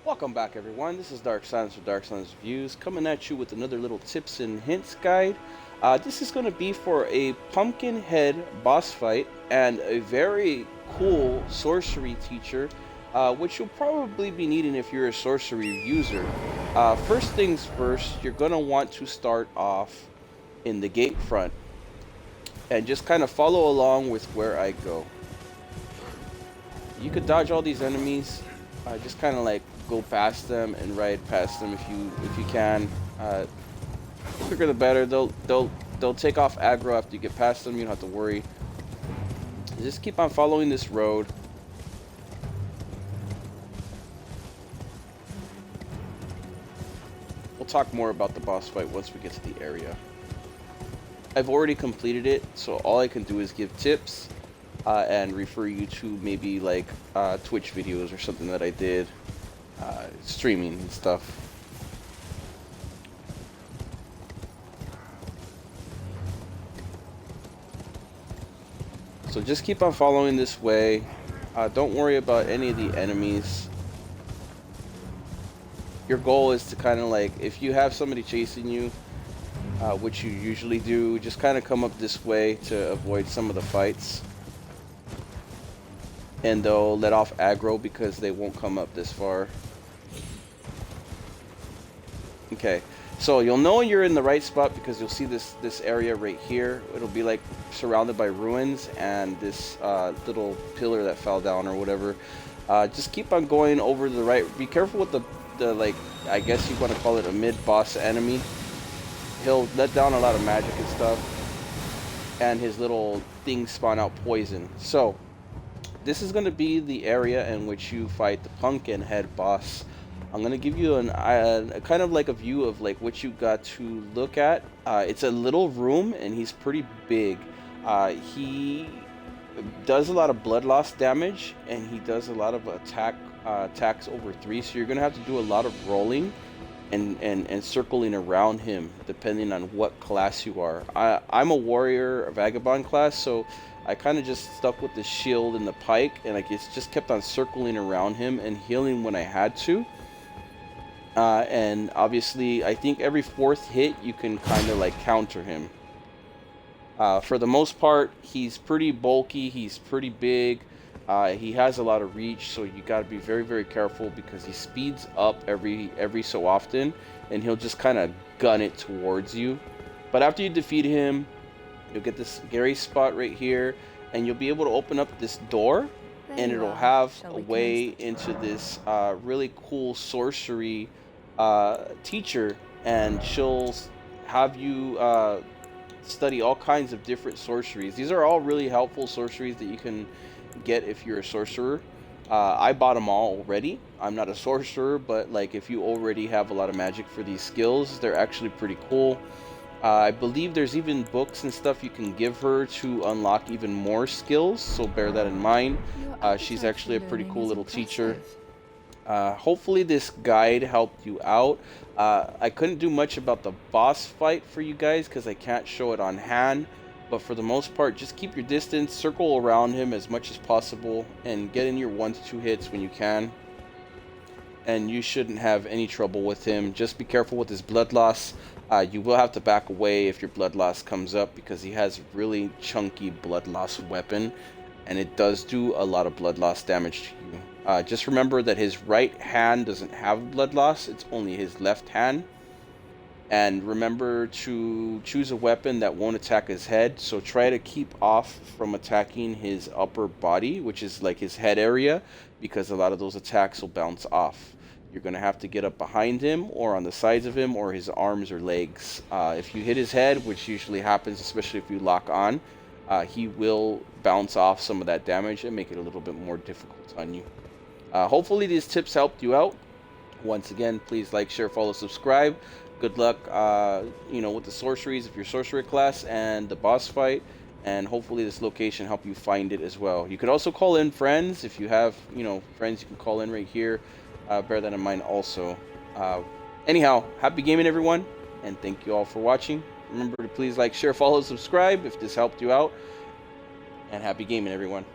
Welcome back, everyone. This is Dark Silence for Dark Silence Reviews, coming at you with another little tips and hints guide. This is going to be for a pumpkin head boss fight and a very cool sorcery teacher, which you'll probably be needing if you're a sorcery user. First things first, you're going to want to start off in the gate front and just kind of follow along with where I go. You could dodge all these enemies. Just kind of like go past them and ride past them if you can. Quicker the better. They'll take off aggro after you get past them. You don't have to worry. Just keep on following this road. We'll talk more about the boss fight once we get to the area. I've already completed it, so all I can do is give tips and refer you to maybe like Twitch videos or something that I did, streaming and stuff. So just keep on following this way. Don't worry about any of the enemies. Your goal is to kind of like, if you have somebody chasing you, which you usually do, just kind of come up this way to avoid some of the fights. And they'll let off aggro because they won't come up this far. Okay, so you'll know you're in the right spot because you'll see this area right here. It'll be like surrounded by ruins and this little pillar that fell down or whatever. Just keep on going over to the right. Be careful with the like, I guess you want to call it a mid-boss enemy. He'll let down a lot of magic and stuff, and his little things spawn out poison. So this is going to be the area in which you fight the pumpkin head boss. I'm going to give you a kind of like a view of like what you got to look at. It's a little room and he's pretty big. He does a lot of blood loss damage and he does a lot of attacks over 3, so you're going to have to do a lot of rolling and circling around him depending on what class you are. I'm a warrior, a vagabond class, so I kind of just stuck with the shield and the pike, and I just kept on circling around him and healing when I had to. And obviously, I think every 4th hit you can kind of like counter him. For the most part, he's pretty bulky, he's pretty big. He has a lot of reach, so you got to be very, very careful because he speeds up every so often, and he'll just kind of gun it towards you. But after you defeat him, you'll get this Gary spot right here, and you'll be able to open up this door, and it'll have a way into this really cool sorcery teacher, and she'll have you study all kinds of different sorceries. These are all really helpful sorceries that you can get if you're a sorcerer. I bought them all already. I'm not a sorcerer, but like if you already have a lot of magic for these skills, they're actually pretty cool. I believe there's even books and stuff you can give her to unlock even more skills, so bear that in mind. She's actually a pretty cool little teacher. Hopefully this guide helped you out. I couldn't do much about the boss fight for you guys because I can't show it on hand, but for the most part, just keep your distance, circle around him as much as possible, and get in your 1 to 2 hits when you can. And you shouldn't have any trouble with him. Just be careful with his blood loss. You will have to back away if your blood loss comes up because he has a really chunky blood loss weapon, and it does do a lot of blood loss damage to you. Just remember that his right hand doesn't have blood loss, it's only his left hand. And remember to choose a weapon that won't attack his head, so try to keep off from attacking his upper body, which is like his head area, because a lot of those attacks will bounce off. You're going to have to get up behind him or on the sides of him or his arms or legs. If you hit his head, which usually happens, especially if you lock on, he will bounce off some of that damage and make it a little bit more difficult on you. Hopefully these tips helped you out. Once again, please like, share, follow, subscribe. Good luck, with the sorceries if you're sorcerer class and the boss fight. And hopefully this location help you find it as well. You could also call in friends if you have, friends you can call in right here. Bear that in mind also. Anyhow, happy gaming everyone, and thank you all for watching. Remember to please like, share, follow, subscribe if this helped you out. And happy gaming everyone.